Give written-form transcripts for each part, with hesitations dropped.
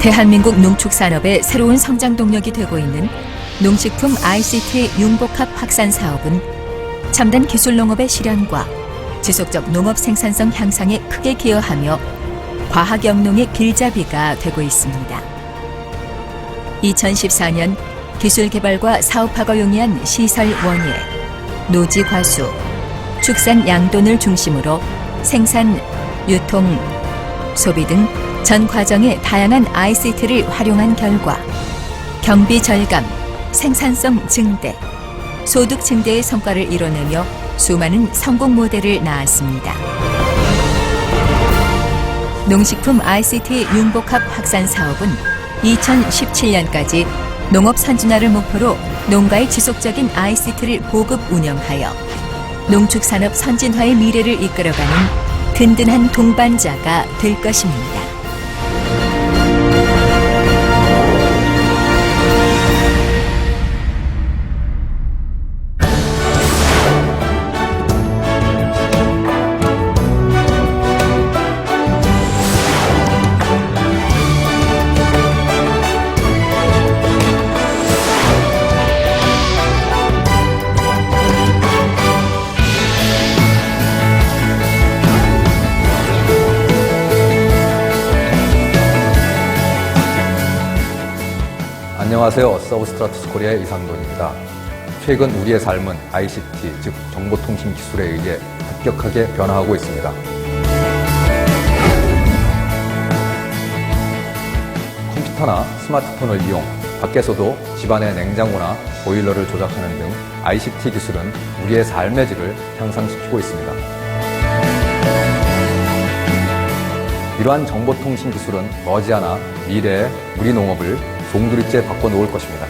대한민국 농축산업의 새로운 성장 동력이 되고 있는 농식품 ICT 융복합 확산 사업은 첨단 기술 농업의 실현과 지속적 농업 생산성 향상에 크게 기여하며 과학 영농의 길잡이가 되고 있습니다. 2014년 기술 개발과 사업화가 용이한 시설 원예, 노지 과수, 축산 양돈을 중심으로 생산, 유통, 소비 등 전 과정의 다양한 ICT를 활용한 결과 경비 절감, 생산성 증대, 소득 증대의 성과를 이뤄내며 수많은 성공 모델을 낳았습니다. 농식품 ICT 융복합 확산 사업은 2017년까지 농업 선진화를 목표로 농가의 지속적인 ICT를 보급 운영하여 농축산업 선진화의 미래를 이끌어가는 든든한 동반자가 될 것입니다. 안녕하세요. 서브스트라투스 코리아의 이상돈입니다. 최근 우리의 삶은 ICT, 즉 정보통신 기술에 의해 급격하게 변화하고 있습니다. 컴퓨터나 스마트폰을 이용, 밖에서도 집안의 냉장고나 보일러를 조작하는 등 ICT 기술은 우리의 삶의 질을 향상시키고 있습니다. 이러한 정보통신 기술은 머지않아 미래의 우리 농업을 송두리째 바꿔놓을 것입니다.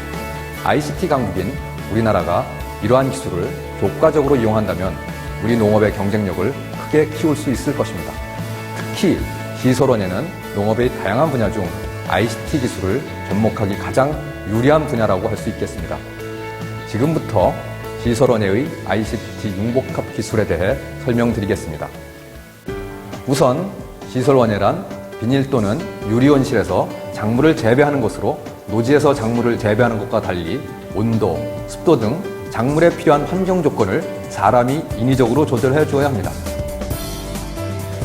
ICT 강국인 우리나라가 이러한 기술을 효과적으로 이용한다면 우리 농업의 경쟁력을 크게 키울 수 있을 것입니다. 특히 시설원예는 농업의 다양한 분야 중 ICT 기술을 접목하기 가장 유리한 분야라고 할 수 있겠습니다. 지금부터 시설원예의 ICT 융복합 기술에 대해 설명드리겠습니다. 우선 시설원예란 비닐 또는 유리온실에서 작물을 재배하는 것으로 노지에서 작물을 재배하는 것과 달리 온도, 습도 등 작물에 필요한 환경 조건을 사람이 인위적으로 조절해 주어야 합니다.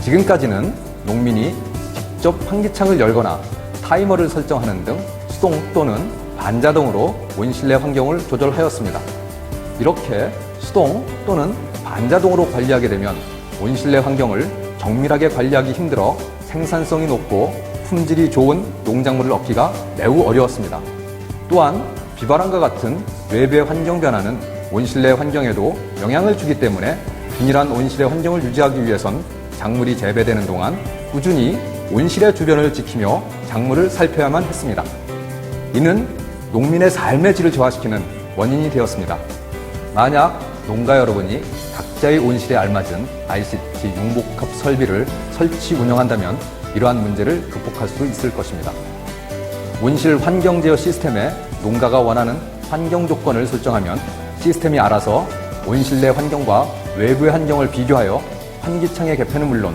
지금까지는 농민이 직접 환기창을 열거나 타이머를 설정하는 등 수동 또는 반자동으로 온실내 환경을 조절하였습니다. 이렇게 수동 또는 반자동으로 관리하게 되면 온실내 환경을 정밀하게 관리하기 힘들어 생산성이 높고 품질이 좋은 농작물을 얻기가 매우 어려웠습니다. 또한 비바람과 같은 외부의 환경 변화는 온실내 환경에도 영향을 주기 때문에 균일한 온실의 환경을 유지하기 위해선 작물이 재배되는 동안 꾸준히 온실의 주변을 지키며 작물을 살펴야만 했습니다. 이는 농민의 삶의 질을 저하시키는 원인이 되었습니다. 만약 농가 여러분이 각자의 온실에 알맞은 ICT 융복합 설비를 설치 운영한다면 이러한 문제를 극복할 수 있을 것입니다. 온실 환경 제어 시스템에 농가가 원하는 환경 조건을 설정하면 시스템이 알아서 온실 내 환경과 외부의 환경을 비교하여 환기창의 개폐는 물론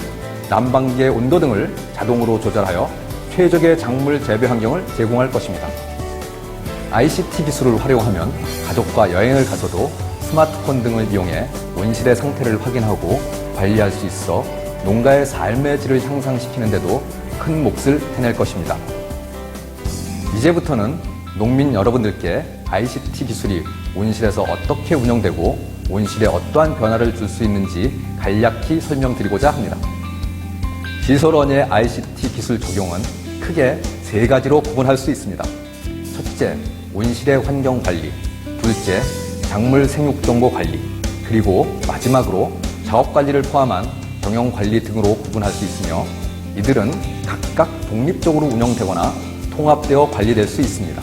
난방기의 온도 등을 자동으로 조절하여 최적의 작물 재배 환경을 제공할 것입니다. ICT 기술을 활용하면 가족과 여행을 가서도 스마트폰 등을 이용해 온실의 상태를 확인하고 관리할 수 있어 농가의 삶의 질을 향상시키는 데도 큰 몫을 해낼 것입니다. 이제부터는 농민 여러분들께 ICT 기술이 온실에서 어떻게 운영되고 온실에 어떠한 변화를 줄 수 있는지 간략히 설명드리고자 합니다. 시설원예 ICT 기술 적용은 크게 세 가지로 구분할 수 있습니다. 첫째, 온실의 환경 관리. 둘째, 작물 생육 정보 관리. 그리고 마지막으로 작업 관리를 포함한 경영 관리 등으로 구분할 수 있으며 이들은 각각 독립적으로 운영되거나 통합되어 관리될 수 있습니다.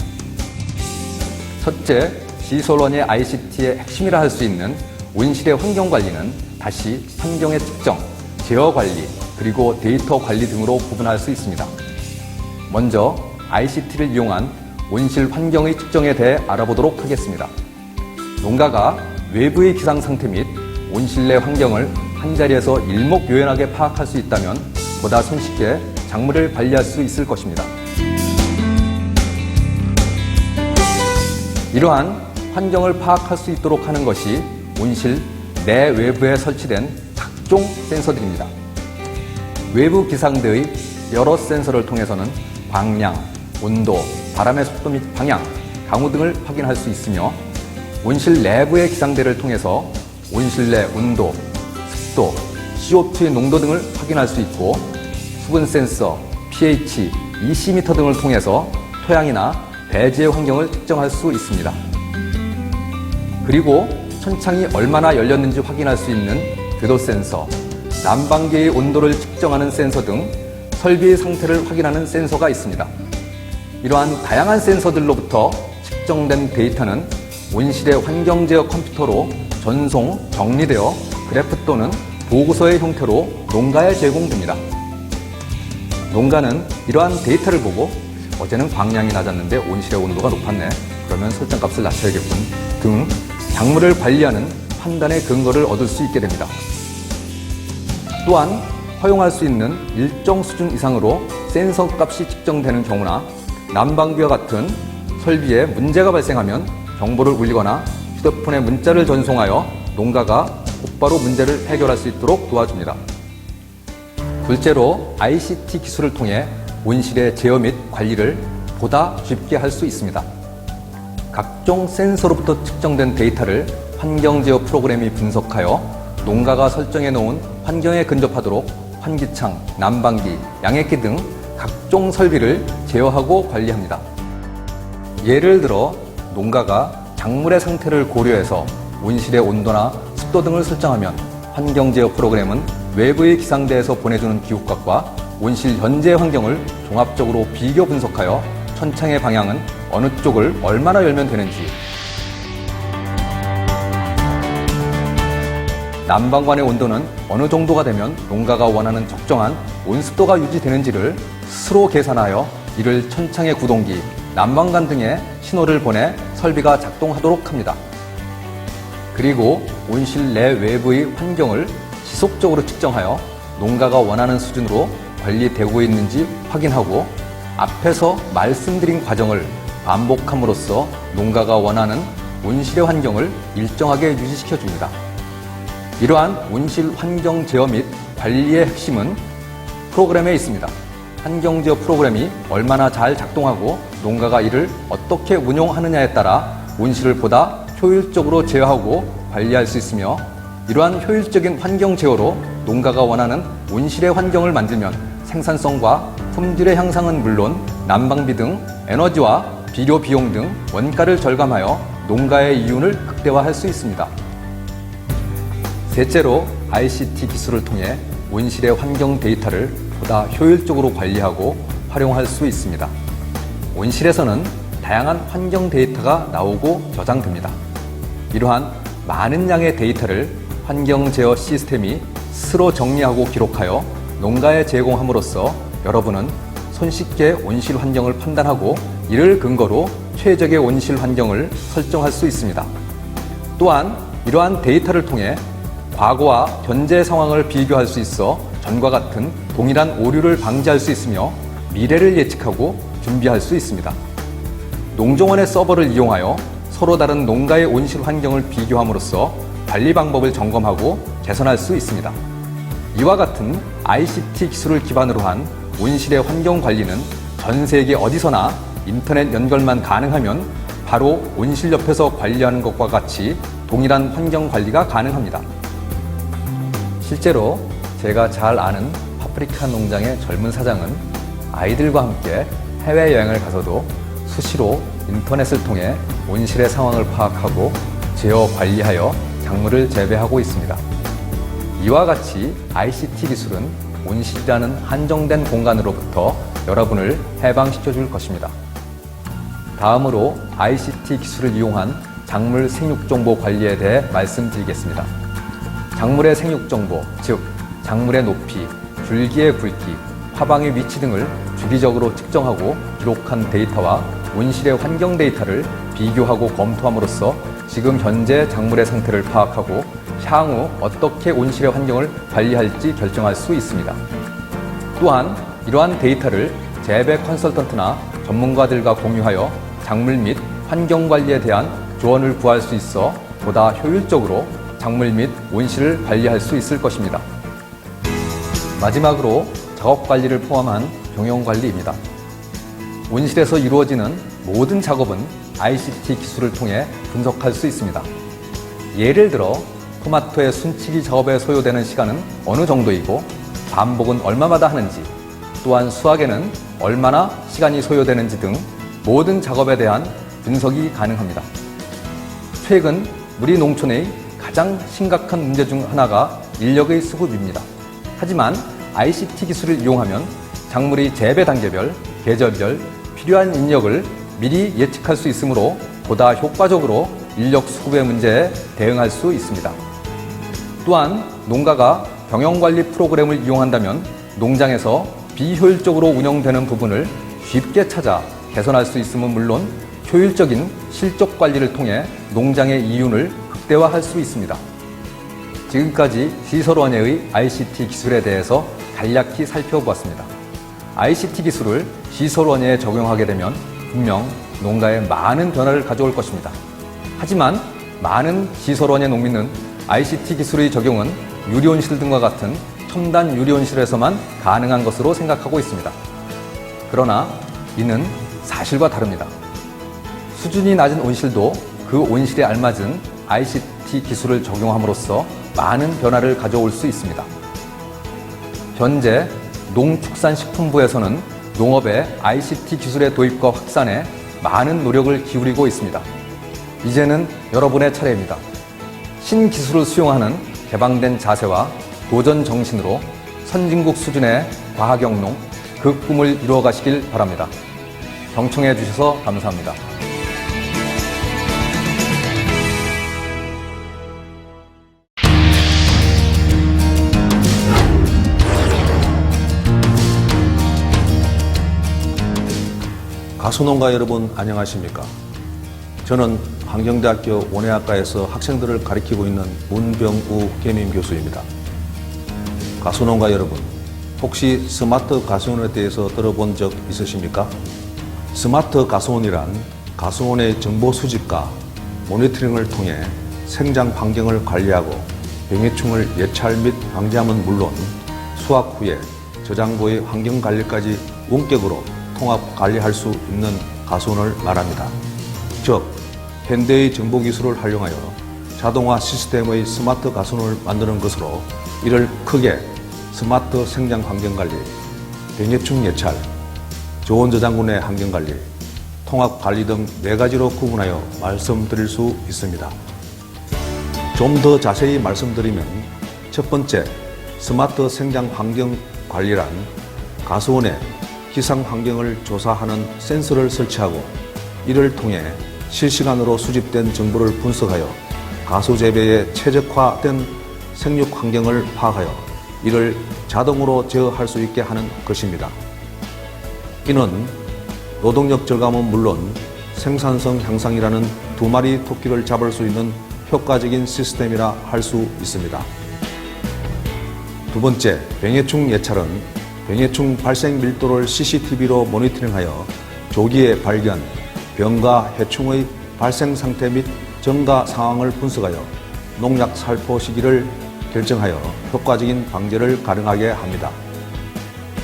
첫째, 시설원예 ICT의 핵심이라 할 수 있는 온실의 환경 관리는 다시 환경의 측정, 제어 관리, 그리고 데이터 관리 등으로 구분할 수 있습니다. 먼저 ICT를 이용한 온실 환경의 측정에 대해 알아보도록 하겠습니다. 농가가 외부의 기상 상태 및 온실 내 환경을 한자리에서 일목요연하게 파악할 수 있다면 보다 손쉽게 작물을 관리할 수 있을 것입니다. 이러한 환경을 파악할 수 있도록 하는 것이 온실 내외부에 설치된 각종 센서들입니다. 외부 기상대의 여러 센서를 통해서는 방향, 온도, 바람의 속도 및 방향, 강우 등을 확인할 수 있으며 온실 내부의 기상대를 통해서 온실 내 온도, 습도, CO2의 농도 등을 확인할 수 있고 수분 센서, pH, EC미터 등을 통해서 토양이나 대지의 환경을 측정할 수 있습니다. 그리고 천창이 얼마나 열렸는지 확인할 수 있는 궤도 센서, 난방기의 온도를 측정하는 센서 등 설비의 상태를 확인하는 센서가 있습니다. 이러한 다양한 센서들로부터 측정된 데이터는 온실의 환경 제어 컴퓨터로 전송, 정리되어 그래프 또는 보고서의 형태로 농가에 제공됩니다. 농가는 이러한 데이터를 보고 어제는 광량이 낮았는데 온실의 온도가 높았네. 그러면 설정값을 낮춰야겠군. 등 작물을 관리하는 판단의 근거를 얻을 수 있게 됩니다. 또한 허용할 수 있는 일정 수준 이상으로 센서 값이 측정되는 경우나 난방기와 같은 설비에 문제가 발생하면 정보를 울리거나 휴대폰에 문자를 전송하여 농가가 곧바로 문제를 해결할 수 있도록 도와줍니다. 둘째로 ICT 기술을 통해 온실의 제어 및 관리를 보다 쉽게 할 수 있습니다. 각종 센서로부터 측정된 데이터를 환경 제어 프로그램이 분석하여 농가가 설정해 놓은 환경에 근접하도록 환기창, 난방기, 양액기 등 각종 설비를 제어하고 관리합니다. 예를 들어 농가가 작물의 상태를 고려해서 온실의 온도나 습도 등을 설정하면 환경 제어 프로그램은 외부의 기상대에서 보내주는 기후값과 온실 현재 환경을 종합적으로 비교 분석하여 천창의 방향은 어느 쪽을 얼마나 열면 되는지, 난방관의 온도는 어느 정도가 되면 농가가 원하는 적정한 온습도가 유지되는지를 스스로 계산하여 이를 천창의 구동기, 난방관 등에 신호를 보내 설비가 작동하도록 합니다. 그리고 온실 내 외부의 환경을 지속적으로 측정하여 농가가 원하는 수준으로 관리되고 있는지 확인하고 앞에서 말씀드린 과정을 반복함으로써 농가가 원하는 온실의 환경을 일정하게 유지시켜 줍니다. 이러한 온실 환경 제어 및 관리의 핵심은 프로그램에 있습니다. 환경 제어 프로그램이 얼마나 잘 작동하고 농가가 이를 어떻게 운용하느냐에 따라 온실을 보다 효율적으로 제어하고 관리할 수 있으며 이러한 효율적인 환경 제어로 농가가 원하는 온실의 환경을 만들면 생산성과 품질의 향상은 물론 난방비 등 에너지와 비료 비용 등 원가를 절감하여 농가의 이윤을 극대화할 수 있습니다. 셋째로 ICT 기술을 통해 온실의 환경 데이터를 보다 효율적으로 관리하고 활용할 수 있습니다. 온실에서는 다양한 환경 데이터가 나오고 저장됩니다. 이러한 많은 양의 데이터를 환경 제어 시스템이 스스로 정리하고 기록하여 농가에 제공함으로써 여러분은 손쉽게 온실 환경을 판단하고 이를 근거로 최적의 온실 환경을 설정할 수 있습니다. 또한 이러한 데이터를 통해 과거와 현재 상황을 비교할 수 있어 전과 같은 동일한 오류를 방지할 수 있으며 미래를 예측하고 준비할 수 있습니다. 농정원의 서버를 이용하여 서로 다른 농가의 온실 환경을 비교함으로써 관리 방법을 점검하고 개선할 수 있습니다. 이와 같은 ICT 기술을 기반으로 한 온실의 환경 관리는 전 세계 어디서나 인터넷 연결만 가능하면 바로 온실 옆에서 관리하는 것과 같이 동일한 환경 관리가 가능합니다. 실제로 제가 잘 아는 파프리카 농장의 젊은 사장은 아이들과 함께 해외여행을 가서도 수시로 인터넷을 통해 온실의 상황을 파악하고 제어 관리하여 작물을 재배하고 있습니다. 이와 같이 ICT 기술은 온실이라는 한정된 공간으로부터 여러분을 해방시켜 줄 것입니다. 다음으로 ICT 기술을 이용한 작물 생육정보 관리에 대해 말씀드리겠습니다. 작물의 생육정보, 즉 작물의 높이, 줄기의 굵기, 화방의 위치 등을 주기적으로 측정하고 기록한 데이터와 온실의 환경 데이터를 비교하고 검토함으로써 지금 현재 작물의 상태를 파악하고 향후 어떻게 온실의 환경을 관리할지 결정할 수 있습니다. 또한 이러한 데이터를 재배 컨설턴트나 전문가들과 공유하여 작물 및 환경관리에 대한 조언을 구할 수 있어 보다 효율적으로 작물 및 온실을 관리할 수 있을 것입니다. 마지막으로 작업관리를 포함한 병영관리입니다. 온실에서 이루어지는 모든 작업은 ICT 기술을 통해 분석할 수 있습니다. 예를 들어 토마토의 순치기 작업에 소요되는 시간은 어느 정도이고 반복은 얼마마다 하는지, 또한 수확에는 얼마나 시간이 소요되는지 등 모든 작업에 대한 분석이 가능합니다. 최근 우리 농촌의 가장 심각한 문제 중 하나가 인력의 수급입니다. 하지만 ICT 기술을 이용하면 작물의 재배 단계별, 계절별 필요한 인력을 미리 예측할 수 있으므로 보다 효과적으로 인력 수급의 문제에 대응할 수 있습니다. 또한 농가가 병영관리 프로그램을 이용한다면 농장에서 비효율적으로 운영되는 부분을 쉽게 찾아 개선할 수 있음은 물론 효율적인 실적 관리를 통해 농장의 이윤을 극대화할 수 있습니다. 지금까지 시설원예의 ICT 기술에 대해서 간략히 살펴보았습니다. ICT 기술을 시설원예에 적용하게 되면 분명 농가에 많은 변화를 가져올 것입니다. 하지만 많은 시설원예 농민은 ICT 기술의 적용은 유리온실 등과 같은 첨단 유리온실에서만 가능한 것으로 생각하고 있습니다. 그러나 이는 사실과 다릅니다. 수준이 낮은 온실도 그 온실에 알맞은 ICT 기술을 적용함으로써 많은 변화를 가져올 수 있습니다. 현재 농축산식품부에서는 농업의 ICT 기술의 도입과 확산에 많은 노력을 기울이고 있습니다. 이제는 여러분의 차례입니다. 신기술을 수용하는 개방된 자세와 도전 정신으로 선진국 수준의 과학영농, 그 꿈을 이루어 가시길 바랍니다. 경청해 주셔서 감사합니다. 가수농가 여러분 안녕하십니까? 저는 환경대학교 원예학과에서 학생들을 가르치고 있는 문병우 겸임교수입니다. 가수농가 여러분, 혹시 스마트 가수원에 대해서 들어본 적 있으십니까? 스마트 가수원이란 가수원의 정보 수집과 모니터링을 통해 생장 환경을 관리하고 병해충을 예찰 및 방지함은 물론 수확 후에 저장고의 환경 관리까지 원격으로 통합 관리할 수 있는 가수원을 말합니다. 즉, 현대의 정보기술을 활용하여 자동화 시스템의 스마트 가수원을 만드는 것으로 이를 크게 스마트 생장 환경관리, 병해충 예찰, 저온 저장고 내 환경관리, 통합관리 등 4가지로 구분하여 말씀드릴 수 있습니다. 좀 더 자세히 말씀드리면 첫 번째, 스마트 생장 환경관리란 가수원에 기상 환경을 조사하는 센서를 설치하고 이를 통해 실시간으로 수집된 정보를 분석하여 가수 재배에 최적화된 생육 환경을 파악하여 이를 자동으로 제어할 수 있게 하는 것입니다. 이는 노동력 절감은 물론 생산성 향상이라는 2마리 토끼를 잡을 수 있는 효과적인 시스템이라 할 수 있습니다. 두 번째, 병해충 예찰은 병해충 발생 밀도를 CCTV로 모니터링하여 조기에 발견, 병과 해충의 발생 상태 및 증가 상황을 분석하여 농약 살포 시기를 결정하여 효과적인 방제를 가능하게 합니다.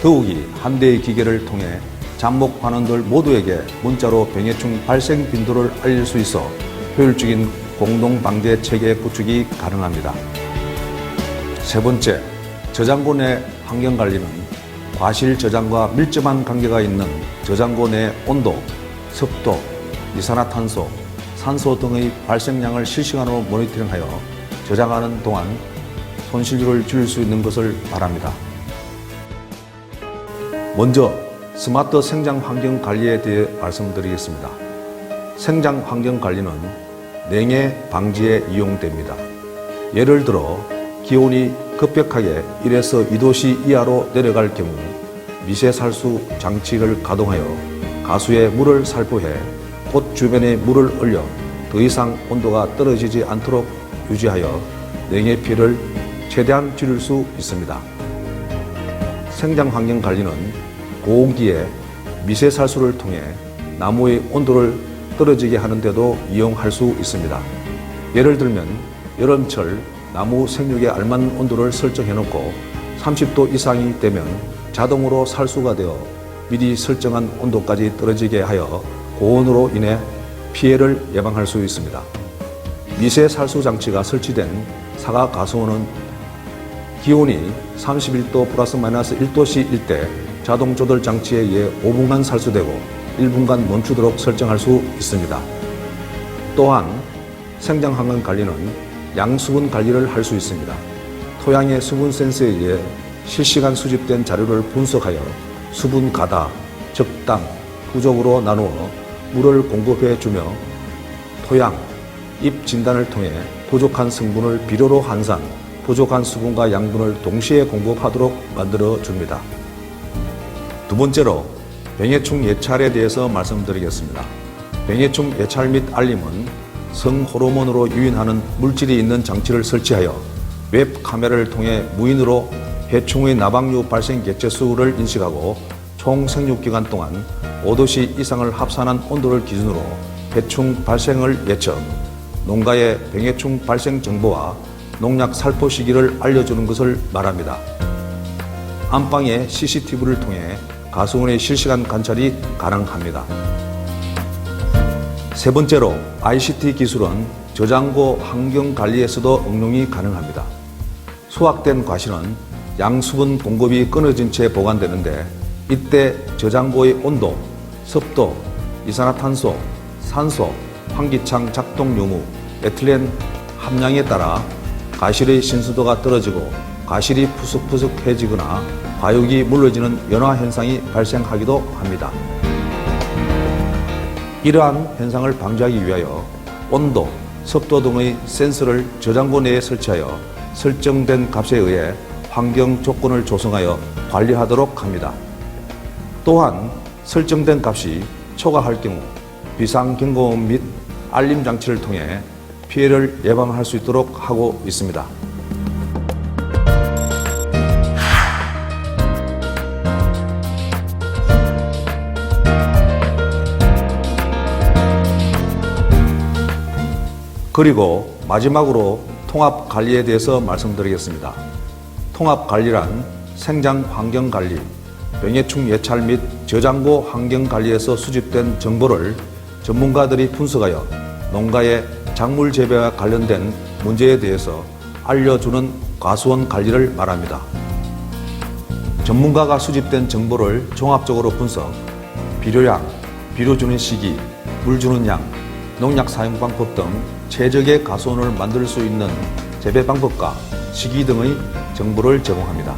더욱이 한 대의 기계를 통해 잡목 환원들 모두에게 문자로 병해충 발생 빈도를 알릴 수 있어 효율적인 공동 방제 체계 구축이 가능합니다. 세 번째, 저장고 내 환경 관리는 과실 저장과 밀접한 관계가 있는 저장고 내 온도, 습도, 이산화탄소, 산소 등의 발생량을 실시간으로 모니터링하여 저장하는 동안 손실률을 줄일 수 있는 것을 바랍니다. 먼저 스마트 생장 환경 관리에 대해 말씀드리겠습니다. 생장 환경 관리는 냉해 방지에 이용됩니다. 예를 들어 기온이 급격하게 1에서 2도씨 이하로 내려갈 경우 미세살수 장치를 가동하여 가수에 물을 살포해 꽃 주변에 물을 올려 더 이상 온도가 떨어지지 않도록 유지하여 냉해 피해를 최대한 줄일 수 있습니다. 생장 환경 관리는 고온기에 미세살수를 통해 나무의 온도를 떨어지게 하는 데도 이용할 수 있습니다. 예를 들면 여름철 나무 생육에 알맞는 온도를 설정해 놓고 30도 이상이 되면 자동으로 살수가 되어 미리 설정한 온도까지 떨어지게 하여 고온으로 인해 피해를 예방할 수 있습니다. 미세 살수 장치가 설치된 사과 가수원은 기온이 31도 플러스 마이너스 1도씨일 때 자동 조절 장치에 의해 5분간 살수되고 1분간 멈추도록 설정할 수 있습니다. 또한 생장 환경 관리는 양수분 관리를 할 수 있습니다. 토양의 수분 센서에 의해 실시간 수집된 자료를 분석하여 수분 가다, 적당, 부족으로 나누어 물을 공급해 주며 토양, 잎 진단을 통해 부족한 성분을 비료로 환산, 부족한 수분과 양분을 동시에 공급하도록 만들어 줍니다. 두 번째로 병해충 예찰에 대해서 말씀드리겠습니다. 병해충 예찰 및 알림은 성호르몬으로 유인하는 물질이 있는 장치를 설치하여 웹 카메라를 통해 무인으로 해충의 나방류 발생 개체수를 인식하고 총 생육기간 동안 5도씨 이상을 합산한 온도를 기준으로 해충 발생을 예측, 농가의 병해충 발생 정보와 농약 살포 시기를 알려주는 것을 말합니다. 안방의 CCTV를 통해 가수원의 실시간 관찰이 가능합니다. 세 번째로 ICT 기술은 저장고 환경 관리에서도 응용이 가능합니다. 수확된 과실은 양수분 공급이 끊어진 채 보관되는데 이때 저장고의 온도, 습도, 이산화탄소, 산소, 환기창 작동 유무, 에틸렌 함량에 따라 과실의 신수도가 떨어지고 과실이 푸석푸석해지거나 과육이 물러지는 연화 현상이 발생하기도 합니다. 이러한 현상을 방지하기 위하여 온도, 습도 등의 센서를 저장고 내에 설치하여 설정된 값에 의해 환경 조건을 조성하여 관리하도록 합니다. 또한 설정된 값이 초과할 경우 비상경고음 및 알림 장치를 통해 피해를 예방할 수 있도록 하고 있습니다. 그리고 마지막으로 통합관리에 대해서 말씀드리겠습니다. 통합관리란 생장 환경관리, 병해충 예찰 및 저장고 환경관리에서 수집된 정보를 전문가들이 분석하여 농가의 작물 재배와 관련된 문제에 대해서 알려주는 가수원 관리를 말합니다. 전문가가 수집된 정보를 종합적으로 분석, 비료량, 비료 주는 시기, 물 주는 양, 농약 사용 방법 등 최적의 가수원을 만들 수 있는 재배 방법과 시기 등의 정보를 제공합니다.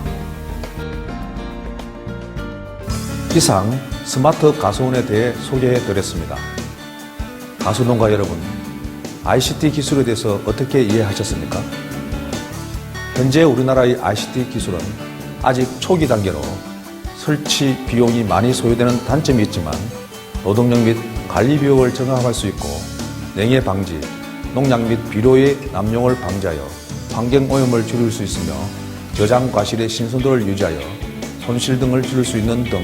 이상 스마트 가수원에 대해 소개해 드렸습니다. 가수농가 여러분, ICT 기술에 대해서 어떻게 이해하셨습니까? 현재 우리나라의 ICT 기술은 아직 초기 단계로 설치 비용이 많이 소요되는 단점이 있지만 노동력 및 관리 비용을 절감할 수 있고 냉해 방지, 농약 및 비료의 남용을 방지하여 환경 오염을 줄일 수 있으며 저장 과실의 신선도를 유지하여 손실 등을 줄일 수 있는 등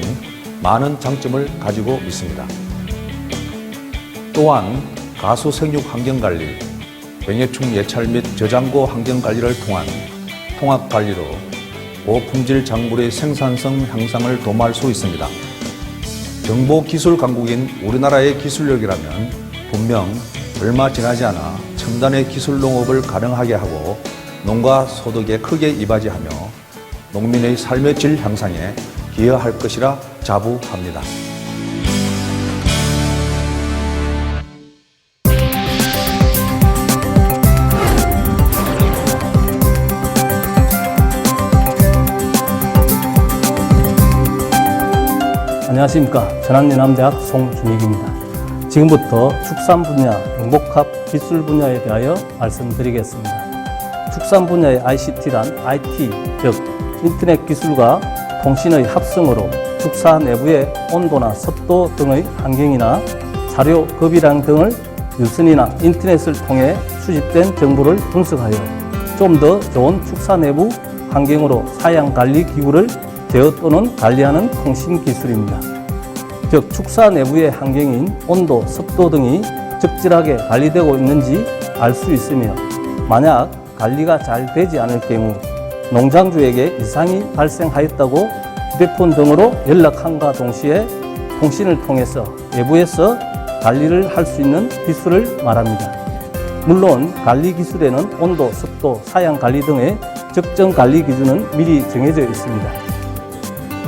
많은 장점을 가지고 있습니다. 또한 가수 생육 환경관리, 병해충 예찰 및 저장고 환경관리를 통한 통합관리로 고품질 작물의 생산성 향상을 도모할 수 있습니다. 정보기술 강국인 우리나라의 기술력이라면 분명 얼마 지나지 않아 첨단의 기술 농업을 가능하게 하고 농가 소득에 크게 이바지하며 농민의 삶의 질 향상에 기여할 것이라 자부합니다. 안녕하십니까. 전남연암대학 송준익입니다. 지금부터 축산 분야, 농복합 기술 분야에 대하여 말씀드리겠습니다. 축산 분야의 ICT란 IT, 즉 인터넷 기술과 통신의 합성으로 축사 내부의 온도나 습도 등의 환경이나 자료 급이량 등을 유선이나 인터넷을 통해 수집된 정보를 분석하여 좀 더 좋은 축사 내부 환경으로 사양 관리 기구를 제어 또는 관리하는 통신 기술입니다. 즉 축사 내부의 환경인 온도, 습도 등이 적절하게 관리되고 있는지 알 수 있으며 만약 관리가 잘 되지 않을 경우 농장주에게 이상이 발생하였다고 휴대폰 등으로 연락함과 동시에 통신을 통해서 외부에서 관리를 할 수 있는 기술을 말합니다. 물론 관리 기술에는 온도, 습도, 사양 관리 등의 적정 관리 기준은 미리 정해져 있습니다.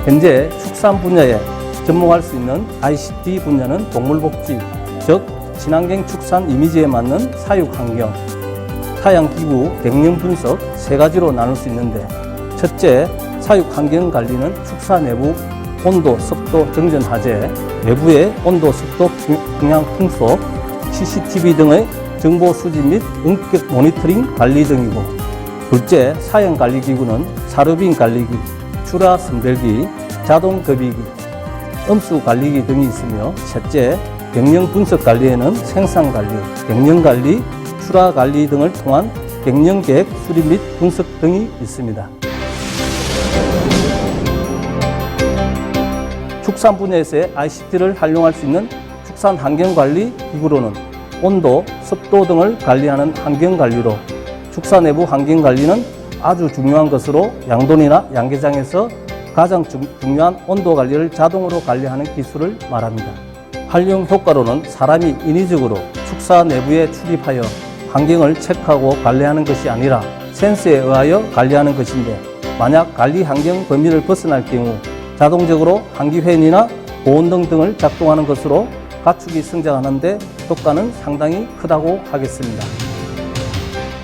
현재 축산 분야에 접목할 수 있는 ICT 분야는 동물복지, 즉 친환경 축산 이미지에 맞는 사육 환경, 사양기구, 경영 분석 세 가지로 나눌 수 있는데 첫째, 사육 환경 관리는 축사 내부 온도, 습도 정전 하제, 외부의 온도, 습도 경향 풍속, CCTV 등의 정보 수집 및 원격 모니터링 관리 등이고 둘째, 사양 관리 기구는 사료빈 관리기, 출하 선별기, 자동 급이기, 음수 관리기 등이 있으며 셋째, 경영 분석 관리에는 생산 관리, 경영 관리, 출하 관리 등을 통한 경영 계획 수립 및 분석 등이 있습니다. 축산 분야에서의 ICT를 활용할 수 있는 축산 환경관리 기구로는 온도, 습도 등을 관리하는 환경관리로 축사 내부 환경관리는 아주 중요한 것으로 양돈이나 양계장에서 가장 중요한 온도 관리를 자동으로 관리하는 기술을 말합니다. 활용 효과로는 사람이 인위적으로 축사 내부에 출입하여 환경을 체크하고 관리하는 것이 아니라 센서에 의하여 관리하는 것인데 만약 관리 환경 범위를 벗어날 경우 자동적으로 환기회원이나 보온등 등을 작동하는 것으로 가축이 성장하는데 효과는 상당히 크다고 하겠습니다.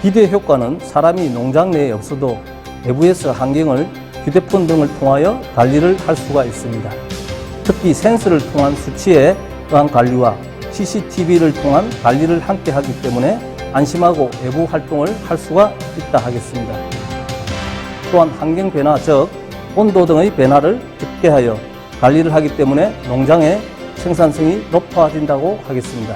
기대 효과는 사람이 농장 내에 없어도 외부에서 환경을 휴대폰 등을 통하여 관리를 할 수가 있습니다. 특히 센서를 통한 수치에 의한 관리와 CCTV를 통한 관리를 함께 하기 때문에 안심하고 외부 활동을 할 수가 있다 하겠습니다. 또한 환경 변화, 즉 온도 등의 변화를 집계하여 관리를 하기 때문에 농장의 생산성이 높아진다고 하겠습니다.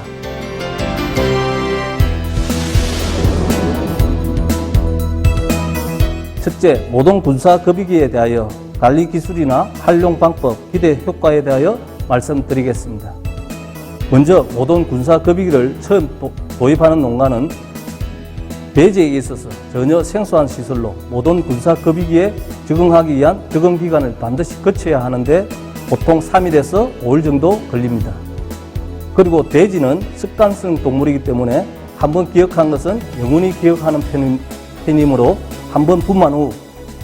첫째, 모동 군사 급이기에 대하여 관리 기술이나 활용 방법, 기대 효과에 대하여 말씀드리겠습니다. 먼저 모동 군사 급이기를 처음 도입하는 농가는 배지에 있어서 전혀 생소한 시설로 모동 군사 급이기에 적응하기 위한 적응 기간을 반드시 거쳐야 하는데 보통 3일에서 5일 정도 걸립니다. 그리고 돼지는 습관성 동물이기 때문에 한번 기억한 것은 영원히 기억하는 편이므로 한번 분만 후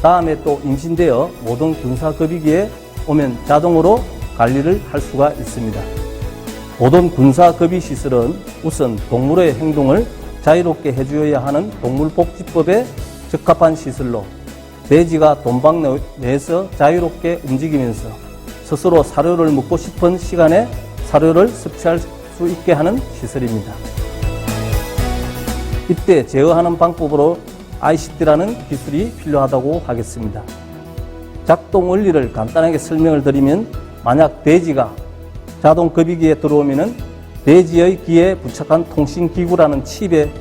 다음에 또 임신되어 모동 군사급이기에 오면 자동으로 관리를 할 수가 있습니다. 모동 군사급이 시설은 우선 동물의 행동을 자유롭게 해주어야 하는 동물복지법에 적합한 시설로 돼지가 돈방 내에서 자유롭게 움직이면서 스스로 사료를 먹고 싶은 시간에 사료를 섭취할 수 있게 하는 시설입니다. 이때 제어하는 방법으로 ICT라는 기술이 필요하다고 하겠습니다. 작동 원리를 간단하게 설명을 드리면 만약 돼지가 자동급이기에 들어오면 돼지의 귀에 부착한 통신기구라는 칩에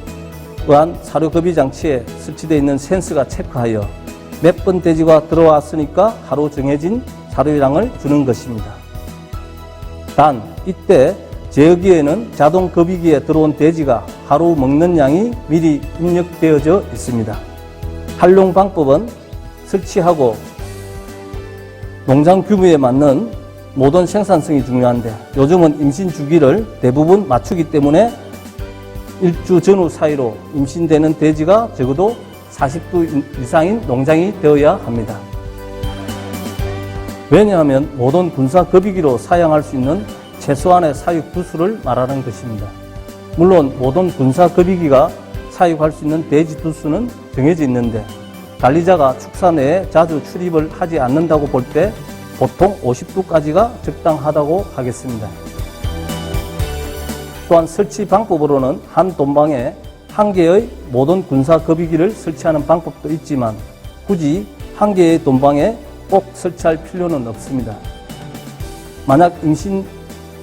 의한 사료급이 장치에 설치되어 있는 센서가 체크하여 몇 번 돼지가 들어왔으니까 하루 정해진 사료량을 주는 것입니다. 단 이때 제어기에는 자동급이기에 들어온 돼지가 하루 먹는 양이 미리 입력되어져 있습니다. 활용 방법은 설치하고 농장 규모에 맞는 모든 생산성이 중요한데 요즘은 임신 주기를 대부분 맞추기 때문에 일주 전후 사이로 임신되는 돼지가 적어도 40두 이상인 농장이 되어야 합니다. 왜냐하면 모든 군사급이기로 사용할 수 있는 최소한의 사육 두수를 말하는 것입니다. 물론 모든 군사급이기가 사육할 수 있는 돼지 두수는 정해져 있는데 관리자가 축사 내에 자주 출입을 하지 않는다고 볼 때 보통 50두까지가 적당하다고 하겠습니다. 또한 설치 방법으로는 한 돈방에 한 개의 모든 군사급이기를 설치하는 방법도 있지만 굳이 한 개의 돈방에 꼭 설치할 필요는 없습니다. 만약 임신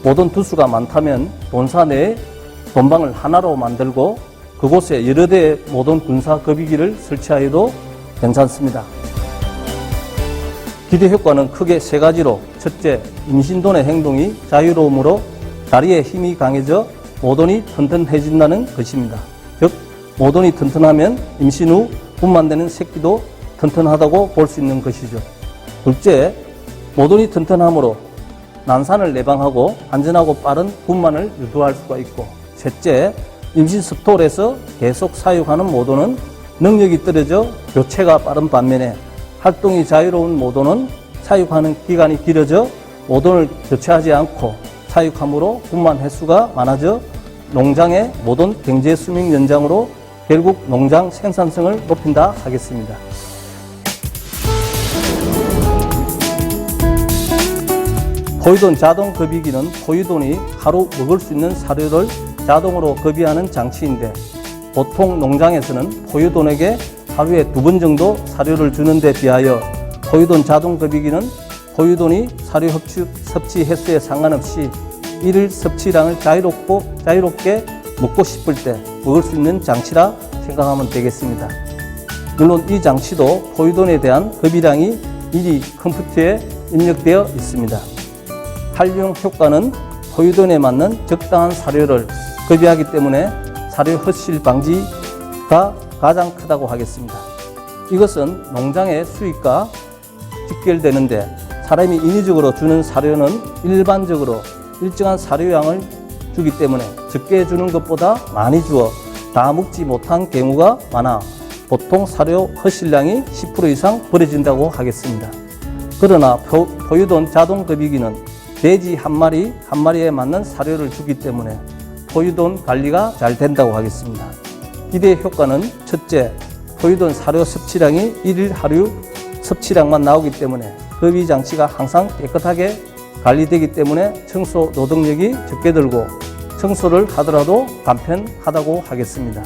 모든 두수가 많다면 본사 내에 돈방을 하나로 만들고 그곳에 여러 대의 모든 군사급이기를 설치하여도 괜찮습니다. 기대 효과는 크게 세 가지로 첫째, 임신돈의 행동이 자유로움으로 다리에 힘이 강해져 모돈이 튼튼해진다는 것입니다. 즉, 모돈이 튼튼하면 임신 후 분만되는 새끼도 튼튼하다고 볼 수 있는 것이죠. 둘째, 모돈이 튼튼함으로 난산을 예방하고 안전하고 빠른 분만을 유도할 수가 있고, 셋째, 임신 스톨에서 계속 사육하는 모돈은 능력이 떨어져 교체가 빠른 반면에 활동이 자유로운 모돈은 사육하는 기간이 길어져 모돈을 교체하지 않고 사육함으로 분만 횟수가 많아져 농장의 모돈 경제 수명 연장으로 결국 농장 생산성을 높인다 하겠습니다. 포유돈 자동 급이기는 포유돈이 하루 먹을 수 있는 사료를 자동으로 급이하는 장치인데, 보통 농장에서는 포유돈에게 하루에 2번 정도 사료를 주는 데 비하여 포유돈 자동 급이기는 포유돈이 사료 섭취 횟수에 상관없이 일일 섭취량을 자유롭게 먹고 싶을 때 먹을 수 있는 장치라 생각하면 되겠습니다. 물론 이 장치도 포유돈에 대한 급이량이 미리 컴퓨터에 입력되어 있습니다. 활용 효과는 포유돈에 맞는 적당한 사료를 급이하기 때문에 사료 헛실 방지가 가장 크다고 하겠습니다. 이것은 농장의 수익과 직결되는데, 사람이 인위적으로 주는 사료는 일반적으로 일정한 사료량을 주기 때문에 적게 주는 것보다 많이 주어 다 먹지 못한 경우가 많아 보통 사료 헛실량이 10% 이상 버려진다고 하겠습니다. 그러나 포유돈 자동 급이기는 돼지 한 마리에 맞는 사료를 주기 때문에 포유돈 관리가 잘 된다고 하겠습니다. 기대 효과는 첫째, 포유돈 사료 섭취량이 일일 하루 섭취량만 나오기 때문에 급이 장치가 항상 깨끗하게 관리되기 때문에 청소 노동력이 적게 들고 청소를 하더라도 간편하다고 하겠습니다.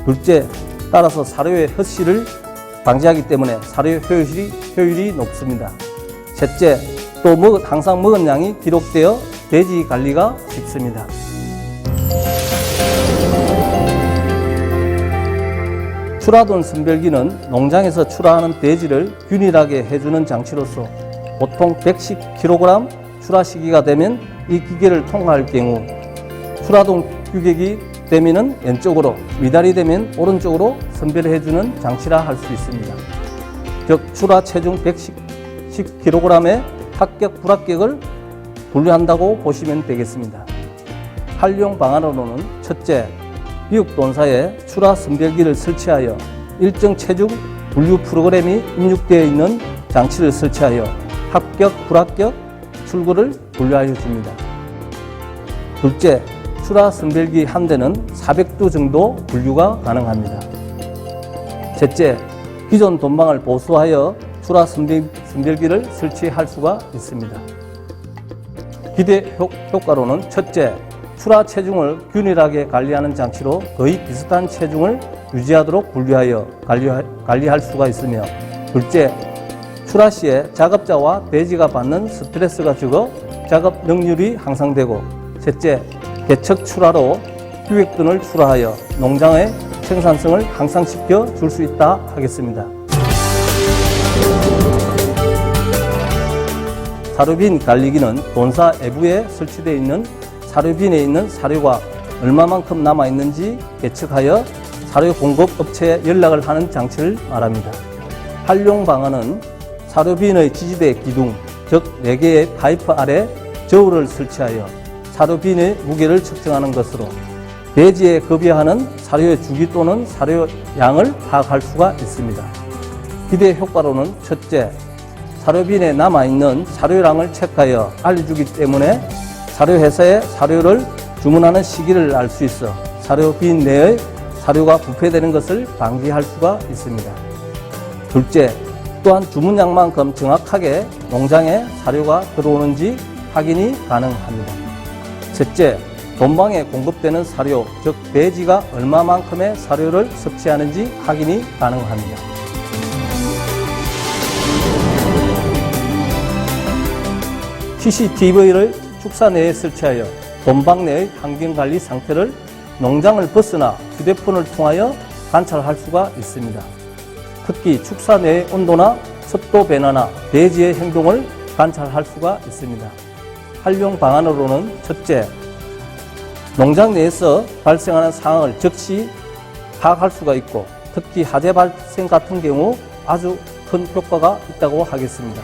둘째, 따라서 사료의 헛실을 방지하기 때문에 사료 효율이 높습니다. 셋째, 또 항상 먹은 양이 기록되어 돼지 관리가 쉽습니다. 출하돈 선별기는 농장에서 출하하는 돼지를 균일하게 해주는 장치로서 보통 110kg 출하 시기가 되면 이 기계를 통과할 경우 출하돈 규격이 되면 왼쪽으로, 미달이 되면 오른쪽으로 선별해주는 장치라 할 수 있습니다. 즉, 출하 체중 110kg의 합격, 불합격을 분류한다고 보시면 되겠습니다. 활용 방안으로는 첫째, 비육돈사에 출하 선별기를 설치하여 일정 체중 분류 프로그램이 입력되어 있는 장치를 설치하여 합격, 불합격 출구를 분류하여 줍니다. 둘째, 출하 선별기 한 대는 400두 정도 분류가 가능합니다. 셋째, 기존 돈방을 보수하여 출하 선별기를 설치할 수가 있습니다. 기대 효과로는 첫째, 출하 체중을 균일하게 관리하는 장치로 거의 비슷한 체중을 유지하도록 분류하여 관리할 수가 있으며, 둘째, 출하 시에 작업자와 돼지가 받는 스트레스가 적어 작업 능률이 향상되고, 셋째, 개척 출하로 유액돈을 출하하여 농장의 생산성을 향상시켜 줄 수 있다 하겠습니다. 사료빈 관리기는 본사 외부에 설치되어 있는 사료빈에 있는 사료가 얼마만큼 남아있는지 예측하여 사료 공급 업체에 연락을 하는 장치를 말합니다. 활용 방안은 사료빈의 지지대 기둥, 즉 4개의 파이프 아래 저울을 설치하여 사료빈의 무게를 측정하는 것으로 돼지에 급여하는 사료의 주기 또는 사료 양을 파악할 수가 있습니다. 기대 효과로는 첫째, 사료빈에 남아있는 사료량을 체크하여 알려주기 때문에 사료회사에 사료를 주문하는 시기를 알 수 있어 사료빈 내의 사료가 부패되는 것을 방지할 수가 있습니다. 둘째, 또한 주문량만큼 정확하게 농장에 사료가 들어오는지 확인이 가능합니다. 셋째, 돈방에 공급되는 사료, 즉 돼지가 얼마만큼의 사료를 섭취하는지 확인이 가능합니다. CCTV를 축사 내에 설치하여 돈방 내의 환경관리 상태를 농장을 벗어나 휴대폰을 통하여 관찰할 수가 있습니다. 특히 축사 내의 온도나 습도 변화나 돼지의 행동을 관찰할 수가 있습니다. 활용 방안으로는 첫째, 농장 내에서 발생하는 상황을 즉시 파악할 수가 있고 특히 화재 발생 같은 경우 아주 큰 효과가 있다고 하겠습니다.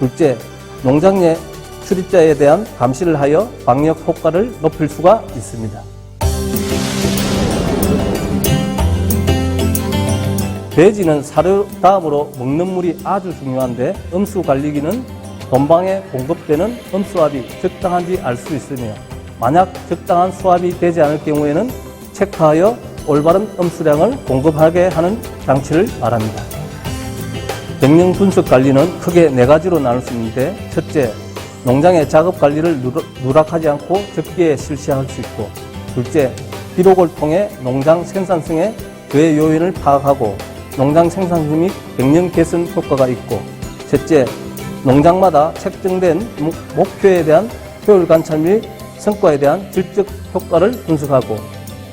둘째, 농장 내 출입자에 대한 감시를 하여 방역 효과를 높일 수가 있습니다. 돼지는 사료 다음으로 먹는 물이 아주 중요한데 음수 관리기는 don방에 공급되는 음수압이 적당한지 알 수 있으며 만약 적당한 수압이 되지 않을 경우에는 체크하여 올바른 음수량을 공급하게 하는 장치를 말합니다. 병영 분석 관리는 크게 4가지로 나눌 수 있는데 첫째, 농장의 작업 관리를 누락하지 않고 적기에 실시할 수 있고 둘째, 기록을 통해 농장 생산성의 저해 요인을 파악하고 농장 생산성 및 병영 개선 효과가 있고 셋째, 농장마다 책정된 목표에 대한 효율 관찰 및 성과에 대한 질적 효과를 분석하고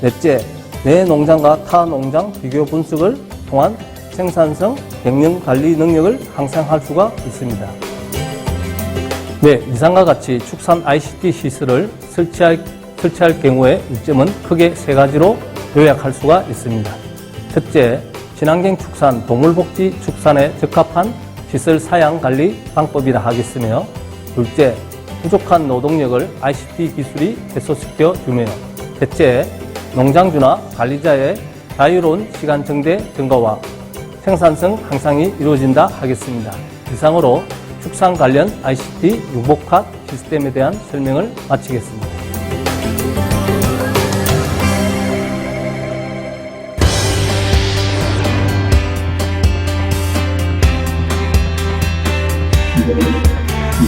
넷째, 내 농장과 타 농장 비교 분석을 통한 생산성, 병영 관리 능력을 향상할 수가 있습니다. 네, 이상과 같이 축산 ICT 시설을 설치할 경우의 이점은 크게 3가지로 요약할 수가 있습니다. 첫째, 친환경 축산, 동물복지 축산에 적합한 시설 사양 관리 방법이라 하겠으며 둘째, 부족한 노동력을 ICT 기술이 해소시켜 주며 셋째, 농장주나 관리자의 자유로운 시간 정대 증가와 생산성 향상이 이루어진다 하겠습니다. 이상으로 축산 관련 ICT 융복합 시스템에 대한 설명을 마치겠습니다.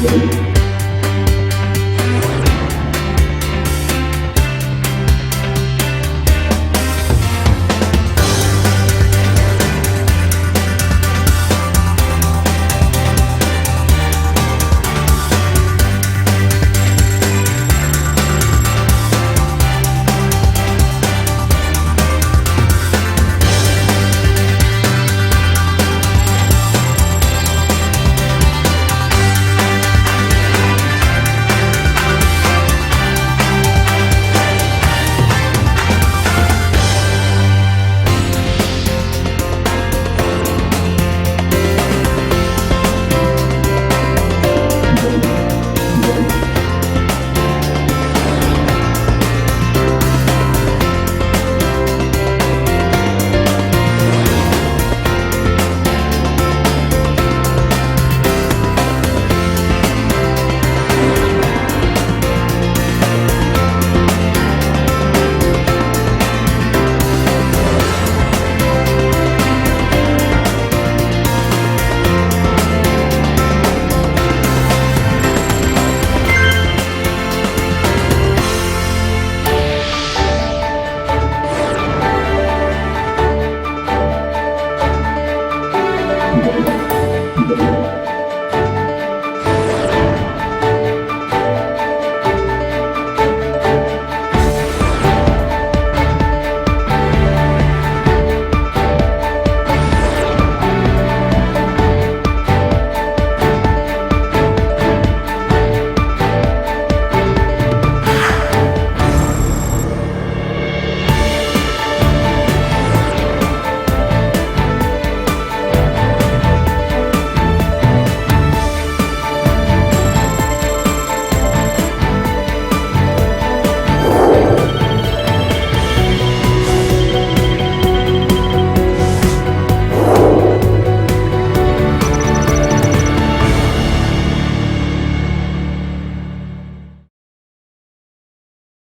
네.